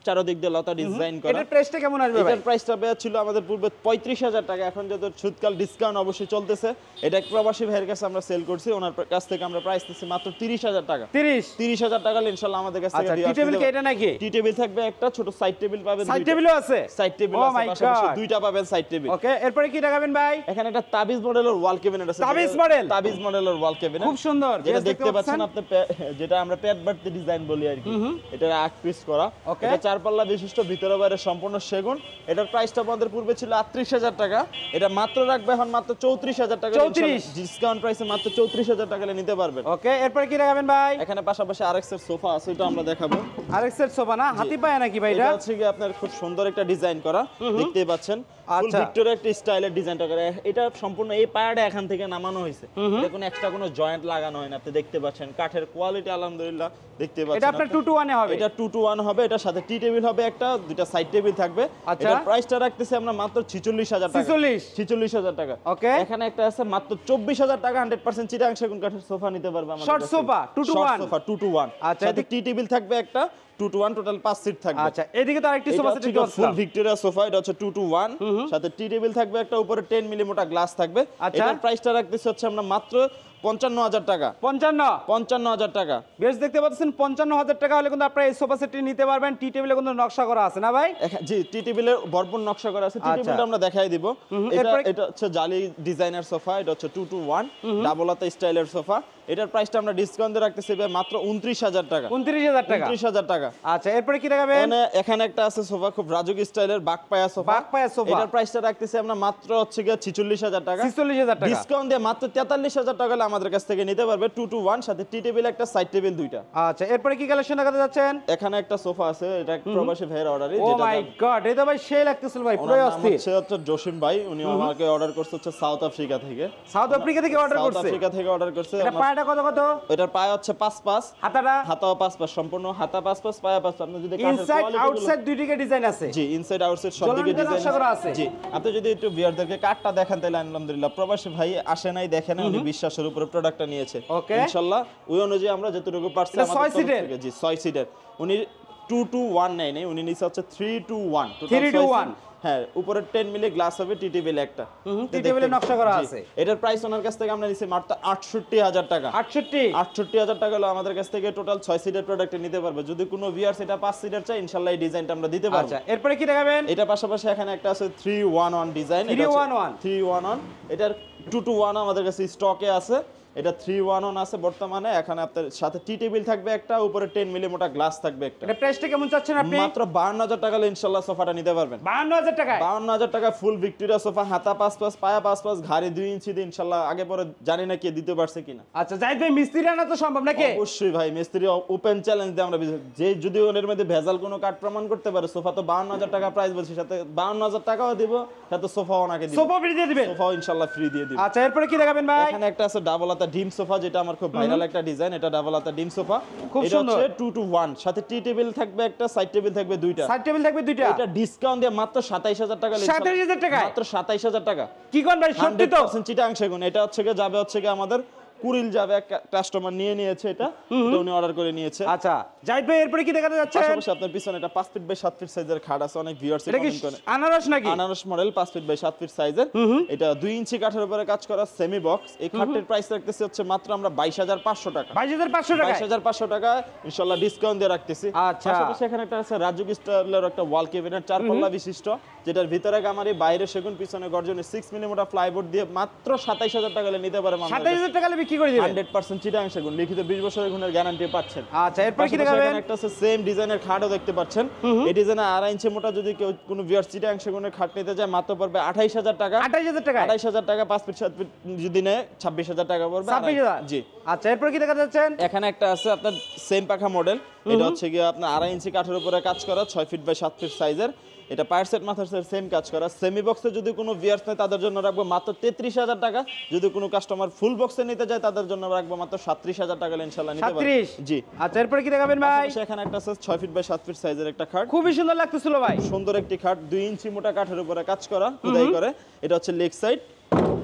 [SPEAKER 2] চারদিক দিয়ে লতা ডিজাইন করা।
[SPEAKER 1] এটার প্রাইসটা কেমন আসবে ভাই?
[SPEAKER 2] এটার প্রাইসটা বেয়া ছিল আমাদের পূর্বে 35,000 টাকা, এখন যত শীতকাল ডিসকাউন্ট অবশ্যই চলতেছে। এটা এক প্রবাসী ভাইয়ের কাছে আমরা সেল করছি, ওনার কাছ থেকে আমরা প্রাইস নিচ্ছি মাত্র 30,000 টাকা।
[SPEAKER 1] 30,000
[SPEAKER 2] টাকা ইনশাআল্লাহ আমাদের কাছ থেকে
[SPEAKER 1] আচ্ছা, টি টেবিল কি এটা নাকি?
[SPEAKER 2] টি টেবিল থাকবে একটা, ছোট সাইড টেবিল পাবেন।
[SPEAKER 1] সাইড টেবিলও আছে?
[SPEAKER 2] সাইড টেবিল
[SPEAKER 1] ও
[SPEAKER 2] আছে,
[SPEAKER 1] মাই
[SPEAKER 2] পাশাপাশি
[SPEAKER 1] গড,
[SPEAKER 2] দুইটা পাবেন সাইড টেবিল।
[SPEAKER 1] ওকে, এরপরে কি দেখাবেন ভাই?
[SPEAKER 2] এখানে একটা তাবিজ মডেলের ওয়াল ক্যাবিনেট আছে।
[SPEAKER 1] তাবিজ মডেল?
[SPEAKER 2] তাবিজ মডেলের ওয়াল ক্যাবিনেট
[SPEAKER 1] খুব সুন্দর।
[SPEAKER 2] যেটা দেখতে পাচ্ছেন আপনি, যেটা আমরা পেট বাড়তে ডিজাইন বলি আর কি। এটা আট পিস করা, এটা 4 পাল্লা বিশিষ্ট, ভিতরে বাইরে সম্পূর্ণ সেগুন। এটার প্রাইসটা আমাদের পূর্বে ছিল 38,000 টাকা, এটা মাত্র রাখবে এখন মাত্র 34,000 টাকা।
[SPEAKER 1] 34?
[SPEAKER 2] ডিসকাউন্ট প্রাইসে মাত্র 34,000 টাকা নিতে পারবেন।
[SPEAKER 1] ওকে, এরপরে কি দেখাবেন ভাই?
[SPEAKER 2] এখানে পাশাপাশি আরএক্স এর সোফা আছে, এটা আমরা দেখাবো।
[SPEAKER 1] আরএক্স এর সোফা না? হাতি পায় নাকি ভাই এটা?
[SPEAKER 2] এটা হচ্ছে কি আপনার খুব সুন্দর একটা ডিজাইন করা, দেখতেই পাচ্ছেন। ফুল
[SPEAKER 1] আচ্ছা।
[SPEAKER 2] ভিক্টোরিয়া একটা স্টাইলের ডিজাইনটা করা। এটা সম্পূর্ণ এই পায়াটা এখান থেকে নামানো হয়েছে, এটা কোনো এক্সট্রা কোনো জয়েন্ট লাগানো হয় না। আপনি দেখতে পাচ্ছেন কাঠের এটার কোয়ালিটি আলহামদুলিল্লাহ দেখতে পাচ্ছেন।
[SPEAKER 1] এটা আপনার 2 to 1 এ হবে।
[SPEAKER 2] এটা 2 to 1 হবে, এটার সাথে টি টেবিল হবে একটা, দুইটা সাইড টেবিল থাকবে।
[SPEAKER 1] আচ্ছা।
[SPEAKER 2] এটার প্রাইসটা রাখতেছি আমরা মাত্র 46000 টাকা। 46000 টাকা।
[SPEAKER 1] ওকে।
[SPEAKER 2] এখানে একটা আছে মাত্র 24000 টাকা, 100% চিটাগাং সেগুন কাঠের সোফা নিতে পারবে আমাদের
[SPEAKER 1] শর্ট
[SPEAKER 2] কাছে।
[SPEAKER 1] Sofa 2 to 1
[SPEAKER 2] sofa 2 to 1।
[SPEAKER 1] আচ্ছা,
[SPEAKER 2] সাথে টি টেবিল থাকবে একটা, 2 to 1 টোটাল 5 সিট থাকবে।
[SPEAKER 1] আচ্ছা, এদিকে তো আরেকটি সোফা সেট দেখতে পাচ্ছি।
[SPEAKER 2] ফুল ভিক্টোরিয়া সোফা, এটা হচ্ছে 2 to 1, সাথে টি টেবিল থাকবে একটা, উপরে 10 মিলি মোটা গ্লাস থাকবে।
[SPEAKER 1] আচ্ছা।
[SPEAKER 2] এটার প্রাইসটা রাখতেছি হচ্ছে আমরা মাত্র 55000 টাকা।
[SPEAKER 1] 55
[SPEAKER 2] টাকা।
[SPEAKER 1] বেশ, দেখতে পাচ্ছেন 55000 টাকা হলে কিন্তু আপনারা এই সোফা সেটটি নিতে পারবেন। টি টেবিলে কিন্তু নকশা করা আছে না ভাই?
[SPEAKER 2] জি, টি টেবিলের ভরপুর নকশা করা আছে। টি টেবিলটা আমরা দেখাই দিব। এটা হচ্ছে জালি ডিজাইনার সোফা, এটা হচ্ছে 2 to 1 ডাবল হাতা স্টাইলের সোফা। এটার প্রাইসটা আমরা ডিসকাউন্ট দিয়ে রাখতেছি মাত্র 29000 টাকা।
[SPEAKER 1] 29000
[SPEAKER 2] টাকা।
[SPEAKER 1] আচ্ছা, এরপরে কি দেখাবেন?
[SPEAKER 2] এখানে একটা আছে সোফা, খুব রাজুক স্টাইলের বাকপায়া সোফা। এটার প্রাইসটা রাখতেছি আমরা মাত্র হচ্ছে 46000 টাকা।
[SPEAKER 1] 46000 টাকা
[SPEAKER 2] ডিসকাউন্ট দিয়ে মাত্র 43000 টাকা হলে আমাদের কাছ থেকে নিতে পারবে 2 to 1, সাথে টি টেবিল একটা, সাইড টেবিল দুইটা।
[SPEAKER 1] আচ্ছা, এরপরে কি কালেকশন দেখাতে যাচ্ছেন?
[SPEAKER 2] এখানে একটা সোফা আছে, এটা এক প্রবাসী ভাইয়ের অর্ডারই,
[SPEAKER 1] ও
[SPEAKER 2] যেটা
[SPEAKER 1] মাই গড, এটা ভাই সেই লাগতেছিল ভাই, পুরো অস্থির।
[SPEAKER 2] হচ্ছে জসিম ভাই, উনি আমাকে অর্ডার করছে হচ্ছে সাউথ আফ্রিকা থেকে।
[SPEAKER 1] সাউথ আফ্রিকা থেকে অর্ডার করছে?
[SPEAKER 2] সাউথ আফ্রিকা থেকে অর্ডার করছে।
[SPEAKER 1] এটা পায়টা কত?
[SPEAKER 2] এটার পায় হচ্ছে 5-5, হাতাও 5-5, সম্পূর্ণ হাতা 5-5, পায়া 5। আপনি যদি
[SPEAKER 1] ইনসাইড আউটসাইড দুই দিকে ডিজাইন আছে?
[SPEAKER 2] জি, ইনসাইড আউটসাইড সব দিকে ডিজাইন আছে। জি, আপনি যদি একটু ভিউয়ারদেরকে কার্ডটা দেখান তাহলে আলহামদুলিল্লাহ, প্রবাসী ভাই আসে নাই, দেখে না, উনি বিশ্বাসের উপরে প্রোডাক্টটা নিয়েছে। ইনশাআল্লাহ ওই অনুযায়ী আমরা যতটুকু পারছি আমাদের তরফ থেকে। জি, 6 সিটের। উনি 2 to 1 নেয় নাই, উনি নিছে হচ্ছে 3 to 1।
[SPEAKER 1] 3 to 1,
[SPEAKER 2] হ্যাঁ, উপরে 10 মিলি গ্লাস হবে, টি টেবিল একটা,
[SPEAKER 1] টি টেবিলে নকশা করা আছে।
[SPEAKER 2] এটার প্রাইস ওনার কাছ থেকে আমরা নিছি মাত্র 68000 টাকা। 68000 টাকা হলো আমাদের কাছ থেকে টোটাল 6 সিটের প্রোডাক্ট নিতে পারবে। যদি কোনো ভিউয়ার্স এটা 5 সিটের চাই, ইনশাআল্লাহ এই ডিজাইনটা আমরা দিতে পারবো।
[SPEAKER 1] আচ্ছা, এরপরে কি দেখাবেন?
[SPEAKER 2] এটা পাশাপাশি এখানে একটা আছে 311 ডিজাইন। 311 এটার 2 to 1 আমাদের কাছে স্টকে আছে। এটা 311 আছে বর্তমানে। এখানে আপনার সাথে টি টেবিল থাকবে একটা, উপরে 10 মিলি মোটা গ্লাস থাকবে একটা।
[SPEAKER 1] এটা প্রাইসটা কেমন চাচ্ছেন আপনি?
[SPEAKER 2] মাত্র 52000 টাকা হলে ইনশাআল্লাহ সোফাটা নিতে পারবেন।
[SPEAKER 1] 52000 টাকা?
[SPEAKER 2] 52000 টাকা ফুল ভিক্টোরিয়া সোফা, হাতা 5-5, পায়া 5-5, ঘাড়ে 2 ইঞ্চি দিয়ে ইনশাআল্লাহ। আগে পরে জানি না কে দিতে পারছে কিনা।
[SPEAKER 1] আচ্ছা, জাহিদ ভাই মিস্ত্রি আনা তো সম্ভব নাকি?
[SPEAKER 2] অবশ্যই ভাই, মিস্ত্রি ওপেন চ্যালেঞ্জ দিয়ে আমরা যে যদি ওনের মধ্যে ভেজাল কোনো কাট প্রমাণ করতে পারে, সোফা তো 52000 টাকা প্রাইস বলছি, সাথে 52000 টাকাও দিব, সাথে সোফাও ওনাকে দিব।
[SPEAKER 1] সোফা ফ্রি দিয়ে দিবেন?
[SPEAKER 2] সোফাও ইনশাআল্লাহ ফ্রি দিয়ে দিব।
[SPEAKER 1] আচ্ছা, এরপরে কি দেখাবেন ভাই?
[SPEAKER 2] এখানে একটা আছে ডাবল হাতা ডিম সোফা, যেটা আমার খুব ভাইরাল একটা ডিজাইন। এটা ডাবল হাতা ডিম সোফা, এটা হচ্ছে 2 to 1, সাথে টি টেবিল থাকবে একটা, সাইড টেবিল থাকবে দুইটা।
[SPEAKER 1] সাইড টেবিল থাকবে দুইটা?
[SPEAKER 2] এটা ডিসকাউন্ট দিয়ে মাত্র 27000 টাকা।
[SPEAKER 1] 27000 টাকা?
[SPEAKER 2] মাত্র 27000 টাকা।
[SPEAKER 1] কি কোন ভাই, সত্যি তো?
[SPEAKER 2] 100% চিটাগাং সেগুন। এটা হচ্ছে যাবে হচ্ছে আমাদের কুরিল যাবে, এক কাস্টমার নিয়েছে এটা, উনি অর্ডার করে নিয়েছে।
[SPEAKER 1] আচ্ছা, জাহিদ ভাই এরপরে কি দেখাতে যাচ্ছে?
[SPEAKER 2] পাশাপাশি আপনার পিছনে এটা 5 ফিট বাই 7 ফিট সাইজের খাট আছে, অনেক ভিউয়ার্স কমেন্ট করে।
[SPEAKER 1] আনারস নাকি?
[SPEAKER 2] আনারস মডেল 5 ফিট বাই 7 ফিট সাইজের। এটা 2 ইঞ্চি কাঠের উপরে কাজ করা সেমি বক্স। এই খাটের প্রাইস রাখতেছি হচ্ছে মাত্র আমরা 22500 টাকা।
[SPEAKER 1] 22500 টাকা?
[SPEAKER 2] 22500 টাকা ইনশাআল্লাহ ডিসকাউন্ট দিয়ে রাখতেছি।
[SPEAKER 1] আচ্ছা,
[SPEAKER 2] পাশাপাশি এখানে একটা আছে রাজুক স্টাইলের একটা ওয়াল ক্যাবিনেট, 4 পাল্লা বিশিষ্ট, যেটার ভিতরে গামারি, বাইরে সেগুন, পিছনে গর্জনে 6 মিলি মোটা প্লাইবোর্ড দিয়ে মাত্র 27000 টাকা হলে নিতে পারে।
[SPEAKER 1] 27000 টাকা হলে বিক্রি করে দিবেন?
[SPEAKER 2] 100% চিটাগাং সেগুন, লিখিত 20 বছরের গুণের গ্যারান্টি পাচ্ছেন।
[SPEAKER 1] আচ্ছা, এরপর কি দেখাবেন?
[SPEAKER 2] এখানে একটা আছে সেম ডিজাইনের খাটও দেখতে পাচ্ছেন। এই ডিজাইনে 2.5 ইঞ্চি মোটা যদি কেউ কোনো ভিউয়ার চিটাগাং সেগুনের খাট নিতে যায়, মাত্র পড়বে 28000 টাকা।
[SPEAKER 1] 28000 টাকা?
[SPEAKER 2] 28000 টাকা। 5 ফিট 7 ফিট যদি নেয় 26000 টাকা পড়বে।
[SPEAKER 1] 26000?
[SPEAKER 2] জি।
[SPEAKER 1] আচ্ছা, এরপর কি দেখাতে যাচ্ছেন?
[SPEAKER 2] এখানে একটা আছে আপনার সেম পাখা মডেল। এটা হচ্ছে কি আপনার 2.5 ইঞ্চি কাঠের উপরে কাজ করা, 6 ফিট বাই 7 ফিট সাইজের। এটা পায়ার সেট, মাথার সেট সেম কাজ করা। সেমি বক্সে যদি কোনো ভিউয়ার্স নেয় তাদের জন্য রাখবো মাত্র 33000 টাকা। যদি কোনো কাস্টমার ফুল বক্সে নিতে যায় তাদের জন্য রাখবো মাত্র 37000 টাকা ইনশাআল্লাহ নিতে পারবে।
[SPEAKER 1] 37?
[SPEAKER 2] জি।
[SPEAKER 1] আচ্ছা, এরপর কি দেখাবেন ভাই?
[SPEAKER 2] এখানে একটা আছে 6 ফিট বাই 7 ফিট সাইজের একটা খাট,
[SPEAKER 1] খুবই সুন্দর লাগতেছিল ভাই।
[SPEAKER 2] সুন্দর একটি খাট, 2 ইঞ্চি মোটা কাঠের উপরে কাজ করা, খোদাই করে। এটা হচ্ছে লেগ সাইড,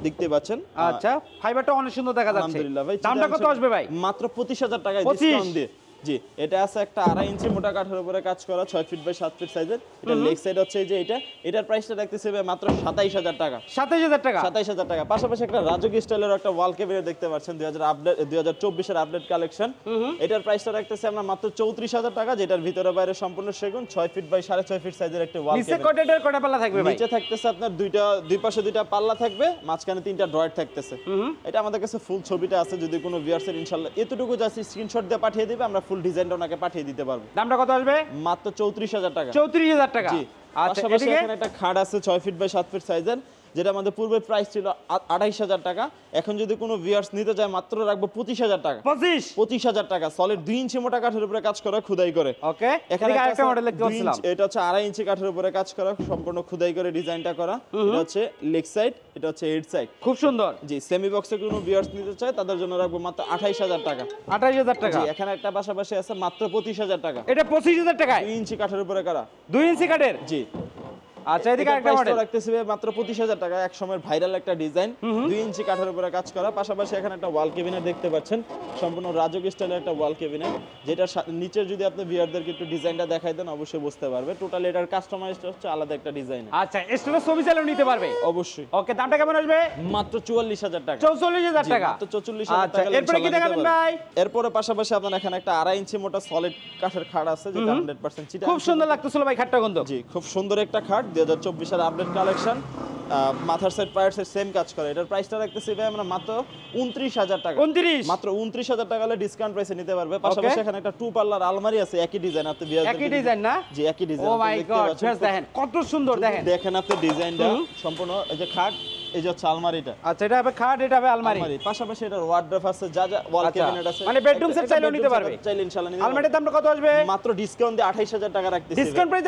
[SPEAKER 2] দেখতে পাচ্ছেন।
[SPEAKER 1] আচ্ছা, ফাইবারটা অনেক সুন্দর দেখা যাচ্ছে।
[SPEAKER 2] আলহামদুলিল্লাহ ভাই।
[SPEAKER 1] দামটা কত আসবে ভাই?
[SPEAKER 2] মাত্র 25000 টাকায় ডিসকাউন্ট দিয়ে। জি, এটা আছে একটা 2.5 ইঞ্চি মোটা কাঠের উপরে কাজ করা, 6 ফিট বাই 7 ফিট সাইজের। এটা লেগ সাইড হচ্ছে এই যে এটা, এটার প্রাইসটা রাখতেছে মাত্র 27000 টাকা।
[SPEAKER 1] 27000 টাকা?
[SPEAKER 2] 27000 টাকা। পাশাপাশি একটা রাজুক স্টাইলের একটা ওয়াল ক্যাবিনেট দেখতে পাচ্ছেন, 2024 এর আপডেট কালেকশন। এটার প্রাইসটা রাখতেছে আমরা মাত্র 34000 টাকা, যেটার ভিতরে বাইরে সম্পূর্ণ সেগুন, 6 ফিট বাই 6.5 ফিট সাইজের একটা ওয়াল
[SPEAKER 1] নিচে
[SPEAKER 2] ক্যাবিনেট।
[SPEAKER 1] কয়টা পাল্লা থাকবে ভাই?
[SPEAKER 2] নিচে থাকতেছে আপনার দুই পাশে দুইটা পাল্লা থাকবে, মাঝখানে 3টা ড্রয়ার থাকতেছে। এটা আমাদের কাছে ফুল ছবিটা আছে, যদি কোনো ভিউয়ার্সের ইনশাআল্লাহ এতটুকু জাস্ট স্ক্রিনশট দিয়ে পাঠিয়ে দিবে, আমরা ফুল ডিজাইনটা ওনাকে পাঠিয়ে দিতে পারবো।
[SPEAKER 1] দামটা কত আসবে?
[SPEAKER 2] মাত্র 34000 টাকা।
[SPEAKER 1] 34000 টাকা?
[SPEAKER 2] জি।
[SPEAKER 1] আচ্ছা,
[SPEAKER 2] পাশাপাশি এখানে একটা খাট আছে 6 ফিট বাই 7 ফিট সাইজের। যেটা আমাদের পূর্বে প্রাইস ছিল 28,000 টাকা, এখন যদি কোনো ভিউয়ার্স নিতে চায় মাত্র রাখবো 25,000 টাকা। 25,000 টাকা সলিড 2 ইঞ্চি মোটা কাঠের উপরে কাজ করা, খোদাই করে।
[SPEAKER 1] ওকে,
[SPEAKER 2] এখানে
[SPEAKER 1] আরেকটা মডেল দেখতে পাচ্ছিলাম,
[SPEAKER 2] এটা হচ্ছে 2.5 ইঞ্চি কাঠের উপরে কাজ করা, সম্পূর্ণ খোদাই করে ডিজাইনটা করা। এটা হচ্ছে লেগ সাইড, এটা হচ্ছে হেড সাইড,
[SPEAKER 1] খুব সুন্দর।
[SPEAKER 2] জি সেমি বক্সে কোনো ভিউয়ার্স নিতে চায় তাদের জন্য রাখবো মাত্র 28,000 টাকা।
[SPEAKER 1] 28,000 টাকা।
[SPEAKER 2] জি এখানে একটা পাশাপাশি আছে মাত্র 25,000 টাকা।
[SPEAKER 1] এটা 25,000 টাকায়
[SPEAKER 2] 2 ইঞ্চি কাঠের উপরে করা,
[SPEAKER 1] 2 ইঞ্চি কাঠের।
[SPEAKER 2] জি
[SPEAKER 1] আচ্ছা, এদিকে আরেকটা মডেল
[SPEAKER 2] রাখতেছি মাত্র 25,000 টাকা, এক সময়ের ভাইরাল একটা ডিজাইন, 2 ইঞ্চি কাঠের উপরে কাজ করা। পাশাপাশি এখানে একটা ওয়াল ক্যাবিনেট দেখতে পাচ্ছেন, সম্পূর্ণ রাজক স্টাইলের একটা ওয়াল ক্যাবিনেট, যেটা নিচে যদি আপনি ভিউয়ারদেরকে একটু ডিজাইনটা দেখাই দেন অবশ্যই বুঝতে পারবে। টোটাল এটার কাস্টমাইজড হচ্ছে আলাদা একটা ডিজাইন।
[SPEAKER 1] আচ্ছা, এক্সট্রা ছবি চাইলেও নিতে পারবে
[SPEAKER 2] অবশ্যই।
[SPEAKER 1] ওকে, দামটা কেমন আসবে?
[SPEAKER 2] মাত্র 44,000 টাকা।
[SPEAKER 1] 44,000 টাকা,
[SPEAKER 2] মাত্র 44,000
[SPEAKER 1] আচ্ছা,
[SPEAKER 2] টাকা।
[SPEAKER 1] এরপরে কি দেখাবেন ভাই?
[SPEAKER 2] এরপরে পাশাপাশি আপনার এখানে একটা 2.5 ইঞ্চি মোটা সলিড কাঠের খাট আছে, যেটা 100% চিটা।
[SPEAKER 1] খুব সুন্দর লাগতেছিল ভাই খাটটা কিন্তু।
[SPEAKER 2] জি খুব সুন্দর একটা খাট, 2024 এর আপডেট কালেকশন, মাথার সাইড পায়ের সাইড সেম কাজ করে। এটার প্রাইসটা রাখতেছি ভাই আমরা মাত্র 29,000 টাকা।
[SPEAKER 1] 29,
[SPEAKER 2] মাত্র 29,000 টাকা হলে ডিসকাউন্ট প্রাইসে নিতে পারবে। পাশাপাশি এখানে একটা 2 পাল্লার আলমারি আছে, একই ডিজাইন, আপনি
[SPEAKER 1] একই ডিজাইন না?
[SPEAKER 2] জি একই ডিজাইন।
[SPEAKER 1] ও মাই গড, দেখেন কত সুন্দর, দেখেন
[SPEAKER 2] দেখেন আপনি ডিজাইনটা সম্পূর্ণ। এই যে খাট, এই যে হচ্ছে আলমারিটা।
[SPEAKER 1] আচ্ছা, এটা হবে খাট, এটা হবে আলমারি।
[SPEAKER 2] পাশাপাশি এটার ওয়ার্ড্রোব আছে, যা যা ওয়াল ক্যাবিনেট আছে,
[SPEAKER 1] মানে বেডরুম সেট চাইলেও নিতে পারবে,
[SPEAKER 2] চাইলে ইনশাআল্লাহ নিতে পারবে।
[SPEAKER 1] আলমারির দামটা কত আসবে?
[SPEAKER 2] মাত্র ডিসকাউন্ট দিয়ে 28,000 টাকা রাখতেছি।
[SPEAKER 1] ডিসকাউন্ট প্রাইস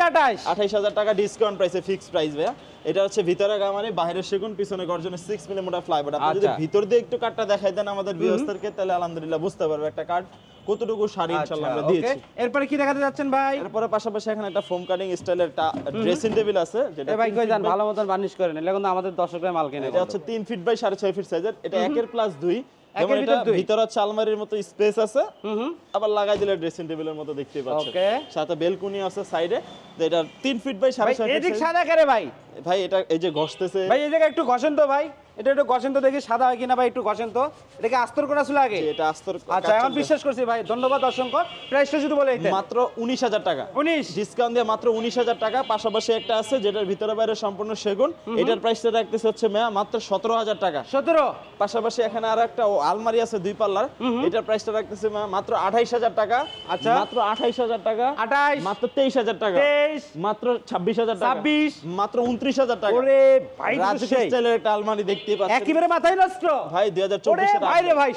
[SPEAKER 2] 28,000 টাকা ডিসকাউন্ট প্রাইসে, ফিক্সড প্রাইস ভাইয়া। এটা হচ্ছে ভিতরে গামারি, বাইরে সেগুন, পিছনে গর্জনের 6 মিলি মোটা ফ্লাইবোর্ড। আপনি যদি ভিতর দিয়ে একটু কাটটা দেখাই দেন আমাদের ভিউয়ার্সদেরকে, তাহলে আলহামদুলিল্লাহ বুঝতে পারবে একটা কাট কতটুকু শাড়ি ইনশাআল্লাহ আমরা দিয়েছি।
[SPEAKER 1] এরপরে কি দেখাতে যাচ্ছেন ভাই?
[SPEAKER 2] এরপরে পাশাপাশি এখানে একটা ফোম কাটিং স্টাইলের একটা ড্রেসিং টেবিল আছে, যেটা
[SPEAKER 1] ভাই কই যান, ভালো মতন বার্নিশ করেন, এলে কিন্তু আমাদের দর্শকরা মাল কিনে।
[SPEAKER 2] এটা হচ্ছে 3 ফিট বাই 6.5 ফিট সাইজের, এটা 1 প্লাস 2। যেমন এটা ভিতরে হচ্ছে আলমারির মতো স্পেস আছে, আবার লাগাই দিলে ড্রেসিং টেবিলের মতো দেখতে পাচ্ছেন। সাথে বেলকনি আছে সাইডে, এটা 3 ফিট বাই 6.5 ফিট।
[SPEAKER 1] এদিক সাদা করে ভাই,
[SPEAKER 2] ভাই এটা এই যে ঘষতেছে
[SPEAKER 1] ভাই, এই জায়গা একটু ঘষেন তো ভাই, এটা একটু ঘষেন তো দেখি সাদা হয় কিনা ভাই, একটু ঘষেন তো। এটাকে আস্তর করা ছিল আগে?
[SPEAKER 2] এটা আস্তর।
[SPEAKER 1] আচ্ছা, এখন বিশ্বাস করছি ভাই, ধন্যবাদ অসংখ্য। প্রাইসটা শুধু বলে দিতেন।
[SPEAKER 2] মাত্র 19,000 টাকা।
[SPEAKER 1] 19
[SPEAKER 2] ডিসকাউন্ট দিয়ে মাত্র 19,000 টাকা। পাশাপাশি একটা আছে যেটার ভিতরে বাইরে সম্পূর্ণ সেগুন, এটার প্রাইসটা রাখতেছে হচ্ছে মাত্র 17,000 টাকা।
[SPEAKER 1] 17।
[SPEAKER 2] পাশাপাশি এখানে আর একটা আলমারি আছে 2 পাল্লার, এটার প্রাইসটা রাখতেছে মাত্র 28,000 টাকা।
[SPEAKER 1] আচ্ছা,
[SPEAKER 2] মাত্র 28,000 টাকা।
[SPEAKER 1] 28,
[SPEAKER 2] মাত্র 23,000 টাকা।
[SPEAKER 1] 23,
[SPEAKER 2] মাত্র 26,000 টাকা।
[SPEAKER 1] 26,
[SPEAKER 2] মাত্র 29,000 টাকা।
[SPEAKER 1] ওরে ভাই,
[SPEAKER 2] রাজকীয় স্টাইলের একটা আলমারি দেখতেই পাচ্ছেন,
[SPEAKER 1] একেবারে মাথায় নষ্ট
[SPEAKER 2] ভাই। 2024 এর
[SPEAKER 1] ভাই রে ভাই,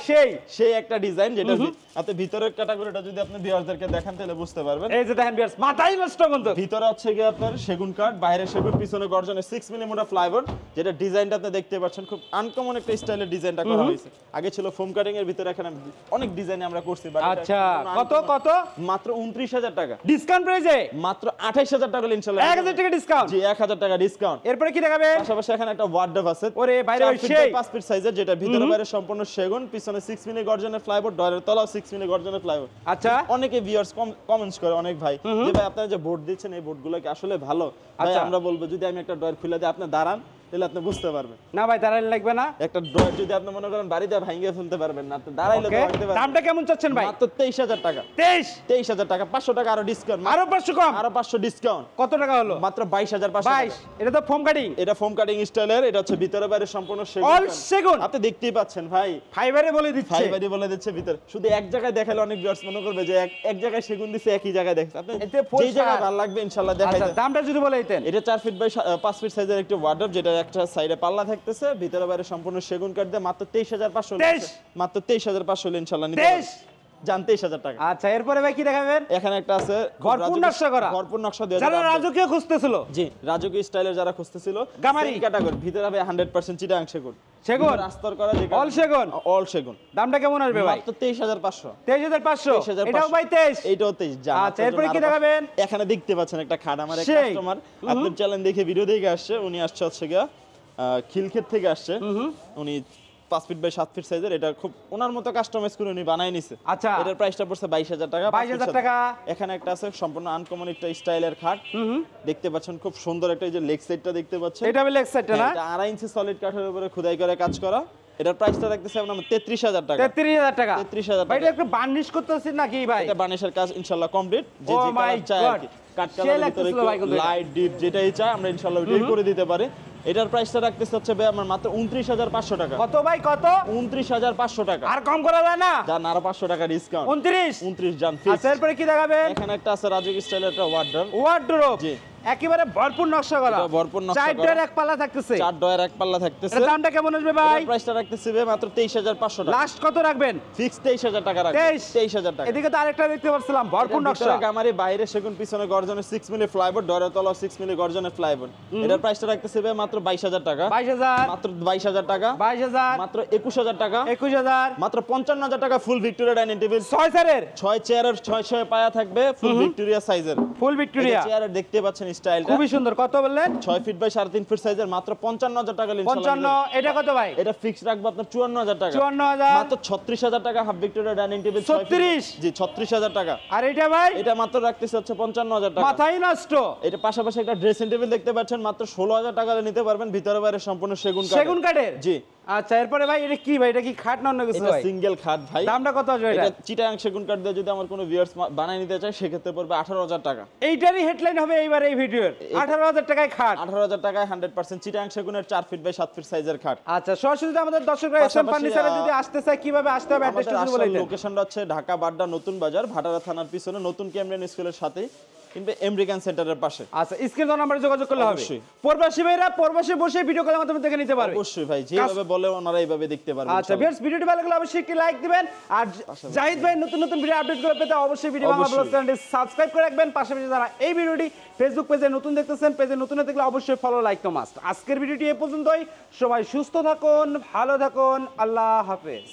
[SPEAKER 1] সেই
[SPEAKER 2] একটা ডিজাইন, যেটা আপনি ভিতরের ক্যাটাগরিটা যদি আপনি ভিউয়ারদেরকে দেখেন তাহলে বুঝতে পারবেন।
[SPEAKER 1] এই যে দেখেন ভিউয়ার্স, মাথায় নষ্ট কিন্তু।
[SPEAKER 2] ভিতরে হচ্ছে কি আপনার সেগুন কাঠ, বাইরে সেগুন, পিছনে গর্জনের 6 মিলি মোটা ফ্লাইবোর্ড, যেটা ডিজাইনটা আপনি দেখতে পাচ্ছেন খুব আনকমন একটা স্টাইলের ডিজাইনটা করা হয়েছে। আগে ছিল ফোম কাটিং এর ভিতরে, এখানে অনেক ডিজাইন আমরা করছি।
[SPEAKER 1] আচ্ছা, কত কত?
[SPEAKER 2] মাত্র 29,000 টাকা
[SPEAKER 1] ডিসকাউন্ট প্রাইসে
[SPEAKER 2] মাত্র 28,000 টাকা ইনশাআল্লাহ।
[SPEAKER 1] 1000 টাকা ডিসকাউন্ট।
[SPEAKER 2] জি 1000 টাকা ডিসকাউন্ট।
[SPEAKER 1] এরপরে কি দেখাবে?
[SPEAKER 2] পাশাপাশি এখানে একটা ওয়ার্ডরোব আছে,
[SPEAKER 1] ওরে বাইরে সেই
[SPEAKER 2] 5 ফিট সাইজের, যেটা ভিতরে বাইরে সম্পূর্ণ সেগুন, পিছনে 6 মিলি গর্জনের ফ্লাইবোর্ড, ডয়ারের তলাও 6 মিলি গর্জনের ফ্লাইবোর্ড।
[SPEAKER 1] আচ্ছা,
[SPEAKER 2] অনেকে ভিউয়ার্স কমেন্টস করে অনেক ভাই, যে ভাই আপনারা যে বোর্ড দিচ্ছেন এই বোর্ডগুলো কি আসলে ভালো? ভাই আমরা বলবো, যদি আমি একটা ডয়ার খুলে দিই, আপনি দাঁড়ান, তাহলে আপনি বুঝতে পারবেন।
[SPEAKER 1] না ভাই, দাঁড়াইলে লাগবে না।
[SPEAKER 2] একটা ড্রয়ার যদি আপনি মনে করেন বাড়িতে ভাঙিয়ে ফেলতে পারবেন না, আপনি দাঁড়াইলে তো ভাঙতে পারবেন।
[SPEAKER 1] দামটা কেমন চাচ্ছেন ভাই?
[SPEAKER 2] মাত্র 23,000 টাকা।
[SPEAKER 1] 23,000
[SPEAKER 2] টাকা, 500 টাকা আরো ডিসকাউন্ট।
[SPEAKER 1] আরো 500 কম,
[SPEAKER 2] আরো 500 ডিসকাউন্ট।
[SPEAKER 1] কত টাকা হলো?
[SPEAKER 2] মাত্র 22,500
[SPEAKER 1] 22। এটা তো ফোম কাটিং,
[SPEAKER 2] এটা ফোম কাটিং স্টাইলের, এটা হচ্ছে ভিতরে বাইরে সম্পূর্ণ সেগুন।
[SPEAKER 1] অল সেগুন,
[SPEAKER 2] আপনি দেখতেই পাচ্ছেন ভাই,
[SPEAKER 1] ফাইবারে বলে দিচ্ছে,
[SPEAKER 2] ফাইবারই বলে দিচ্ছে ভিতরে। শুধু এক জায়গায় দেখালে অনেক ভিউয়ার্স মনে করবে যে এক জায়গায় সেগুন দিছে, একই জায়গায় দেখছেন। আপনি যেই জায়গায় ভালো লাগবে ইনশাআল্লাহ দেখাই দেন।
[SPEAKER 1] দামটা যদি বলে দিতেন।
[SPEAKER 2] এটা 4 ফিট বাই 5 ফিট সাইজের একটা ওয়ার্ডরোব, যেটা একটা সাইডে পাল্লা থাকতেছে, ভিতরে বাইরে সম্পূর্ণ সেগুন কাঠ দিয়ে মাত্র 23,500। মাত্র 23,500 ইনশাআল্লাহ নিতে পারবেন। জান 23,000 টাকা।
[SPEAKER 1] আচ্ছা, এরপরে ভাই কি দেখাবেন?
[SPEAKER 2] এখানে একটা আছে
[SPEAKER 1] ভরপুর নকশা করা,
[SPEAKER 2] ভরপুর নকশা দেওয়া,
[SPEAKER 1] যারা রাজকীয় খুঁজতেছিল।
[SPEAKER 2] জি রাজকীয় স্টাইলের যারা খুঁজতেছিল,
[SPEAKER 1] গামারি
[SPEAKER 2] ক্যাটাগরি, ভিতরে হবে 100% চিটাগাং সেগুন।
[SPEAKER 1] সেগুন
[SPEAKER 2] রাস্তর করা,
[SPEAKER 1] অল সেগুন।
[SPEAKER 2] অল সেগুন।
[SPEAKER 1] দামটা কেমন আসবে ভাই?
[SPEAKER 2] মাত্র 23,500।
[SPEAKER 1] 23,500। এটাও ভাই 23।
[SPEAKER 2] এইটাও 23।
[SPEAKER 1] আচ্ছা, এরপরে কি দেখাবেন?
[SPEAKER 2] এখানে দেখতে পাচ্ছেন একটা খাট, আমার এক কাস্টমার আপনার চ্যানেল দেখে ভিডিও দেখে আসছে। উনি আসছে হচ্ছে গিয়া খিলক্ষেত থেকে আসছে। উনি 5 ফিট বাই 7 ফিট সাইজের, এটা খুব ওনার মতো কাস্টমাইজ করে উনি বানায় নিছে।
[SPEAKER 1] আচ্ছা,
[SPEAKER 2] এটার প্রাইসটা পড়ছে 22,000 টাকা।
[SPEAKER 1] 22,000 টাকা।
[SPEAKER 2] এখানে একটা আছে সম্পূর্ণ আনকমন একটা স্টাইলের খাট, দেখতে পাচ্ছেন খুব সুন্দর একটা, এই যে লেগ সাইডটা দেখতে পাচ্ছেন,
[SPEAKER 1] এটা হবে লেগ সাইডটা না?
[SPEAKER 2] এটা 2.5 ইঞ্চি সলিড কাঠের উপরে খোদাই করে কাজ করা। এটার প্রাইসটা রাখতেছি আমরা 33,000 টাকা।
[SPEAKER 1] 33,000 টাকা।
[SPEAKER 2] 33,000
[SPEAKER 1] ভাই, এটা একটু বার্নিশ করতেছেন নাকি ভাই?
[SPEAKER 2] এটা বার্নিশের কাজ ইনশাআল্লাহ কমপ্লিট। যে যে কালার চাই আর কি, কাট কালারের ভিতরে লাইট ডিপ যেটাই চাই আমরা ইনশাআল্লাহ ওইটাই করে দিতে পারি। এটার প্রাইসটা রাখতেছি হচ্ছে ভাই আমার মাত্র 29,500 টাকা।
[SPEAKER 1] কত ভাই, কত?
[SPEAKER 2] 29,500 টাকা।
[SPEAKER 1] আর কম করা যায় না?
[SPEAKER 2] জান আরো 500 টাকা ডিসকাউন্ট।
[SPEAKER 1] 29
[SPEAKER 2] জান ফিক্স।
[SPEAKER 1] আচ্ছা, এরপরে কি দেখাবেন?
[SPEAKER 2] এখানে একটা আছে রাজকীয় স্টাইলের একটা ওয়ার্ডরোব।
[SPEAKER 1] ওয়ার্ডরোব,
[SPEAKER 2] জি
[SPEAKER 1] একেবারে ভরপুর নকশা করা,
[SPEAKER 2] এটা ভরপুর নকশা
[SPEAKER 1] চার
[SPEAKER 2] করা।
[SPEAKER 1] ডয়ের এক পাল্লা থাকতেছে,
[SPEAKER 2] 4 ডয়ের এক পাল্লা থাকতেছে।
[SPEAKER 1] এর দামটা কেমন আসবে ভাই?
[SPEAKER 2] প্রাইসটা রাখতেছি ভাই মাত্র 23500 টাকা।
[SPEAKER 1] লাস্ট কত রাখবেন?
[SPEAKER 2] ফিক্স 23000 টাকা রাখবেন। 23000 টাকা।
[SPEAKER 1] এদিকে তো আরেকটা দেখতে পাচ্ছিলাম ভরপুর নকশা,
[SPEAKER 2] গামারি বাইরে সেগুন পিছনে গর্জনের 6 মিলি ফ্লাইবোর্ড, ডরের তলা 6 মিলি গর্জনের ফ্লাইবোর্ড। এটার প্রাইসটা রাখতেছি ভাই মাত্র 22000 টাকা।
[SPEAKER 1] 22000,
[SPEAKER 2] মাত্র 22000 টাকা।
[SPEAKER 1] 22000,
[SPEAKER 2] মাত্র 21000 টাকা।
[SPEAKER 1] 21000,
[SPEAKER 2] মাত্র 55000 টাকা ফুল ভিক্টোরিয়া ডাইনিং টেবিল।
[SPEAKER 1] 6 চেয়ারের,
[SPEAKER 2] 6 চেয়ারের 6 পায়া থাকবে, ফুল ভিক্টোরিয়া সাইজের।
[SPEAKER 1] ফুল ভিক্টোরিয়া
[SPEAKER 2] চেয়ারের দেখতে পাচ্ছেন স্টাইলটা
[SPEAKER 1] খুবই সুন্দর। কত বললেন?
[SPEAKER 2] 6 ফিট বাই 3.5 ফিট সাইজের, মাত্র 55000 টাকা।
[SPEAKER 1] 55, এটা কত ভাই?
[SPEAKER 2] এটা ফিক্স রাখবো আপনার 54000 টাকা।
[SPEAKER 1] 54000,
[SPEAKER 2] মাত্র 36000 টাকা হাফ ভিক্টোরিয়া ডাইনিং টেবিল।
[SPEAKER 1] 36?
[SPEAKER 2] জি 36000 টাকা।
[SPEAKER 1] আর এটা ভাই?
[SPEAKER 2] এটা মাত্র রাখতেছে হচ্ছে 55000 টাকা।
[SPEAKER 1] মাথাই নষ্ট।
[SPEAKER 2] এটা পাশাপাশি একটা ড্রেসিং টেবিল দেখতে পাচ্ছেন, মাত্র 16000 টাকা নিতে পারবেন, ভিতরে বাইরে সম্পূর্ণ সেগুন কাঠের।
[SPEAKER 1] সেগুন কাঠের?
[SPEAKER 2] জি।
[SPEAKER 1] আচ্ছা, এরপরে ভাই এটা কি ভাই? এটা কি খাট না অন্য কিছু
[SPEAKER 2] এটা
[SPEAKER 1] ভাই?
[SPEAKER 2] সিঙ্গেল খাট ভাই।
[SPEAKER 1] দামটা কত আসবে এটা?
[SPEAKER 2] এটা চিটাগাং সেগুন কাঠ দিয়ে যদি আমার কোনো ভিউয়ার্স বানাই নিতে চায় সেক্ষেত্রে পড়বে 18000 টাকা।
[SPEAKER 1] এইটারই হেডলাইন হবে এইবার এই ভিডিওর, 18000 টাকায় খাট।
[SPEAKER 2] 18000 টাকায় 100% চিটাগাং সেগুনের 4 ফিট বাই 7 ফিট সাইজের খাট।
[SPEAKER 1] আচ্ছা, সরাসরি আমাদের দর্শকরা এসএম
[SPEAKER 2] পাশাপাশি,
[SPEAKER 1] ফার্নিচারে যদি আসতে চায় কিভাবে আসতে হবে
[SPEAKER 2] আমাদের
[SPEAKER 1] অ্যাড্রেসটা
[SPEAKER 2] আসল
[SPEAKER 1] বলে দিন।
[SPEAKER 2] লোকেশনটা হচ্ছে ঢাকা বাড্ডা নতুন বাজার, ভাটারা থানার পিছনে নতুন ক্যামরিয়ান স্কুলের সাথে কিংবা আমেরিকান সেন্টারের পাশে।
[SPEAKER 1] আচ্ছা, স্ক্রিন নাম্বারে যোগাযোগ করলে হবে।
[SPEAKER 2] অবশ্যই।
[SPEAKER 1] প্রবাসী ভাইরা প্রবাসে বসে ভিডিও কলের মাধ্যমে দেখে নিতে পারবে।
[SPEAKER 2] অবশ্যই ভাই, যেভাবে বলে ওনারা এইভাবে দেখতে পারবেন।
[SPEAKER 1] আচ্ছা ভিউয়ার্স, ভিডিওটি ভালো লাগলে অবশ্যই একটি লাইক দিবেন, আর জাহিদ ভাই নতুন নতুন ভিডিও আপডেটগুলো পেতে অবশ্যই ভিডিও বাংলা ব্লগ চ্যানেলটি সাবস্ক্রাইব করে রাখবেন। পাশাপাশি যারা এই ভিডিওটি ফেসবুক পেজে নতুন দেখতেছেন, পেজে নতুন হয়ে থাকলে অবশ্যই ফলো লাইক তো মাস্ট। আজকের ভিডিওটি এই পর্যন্তই। সবাই সুস্থ থাকুন, ভালো থাকুন, আল্লাহ হাফেজ।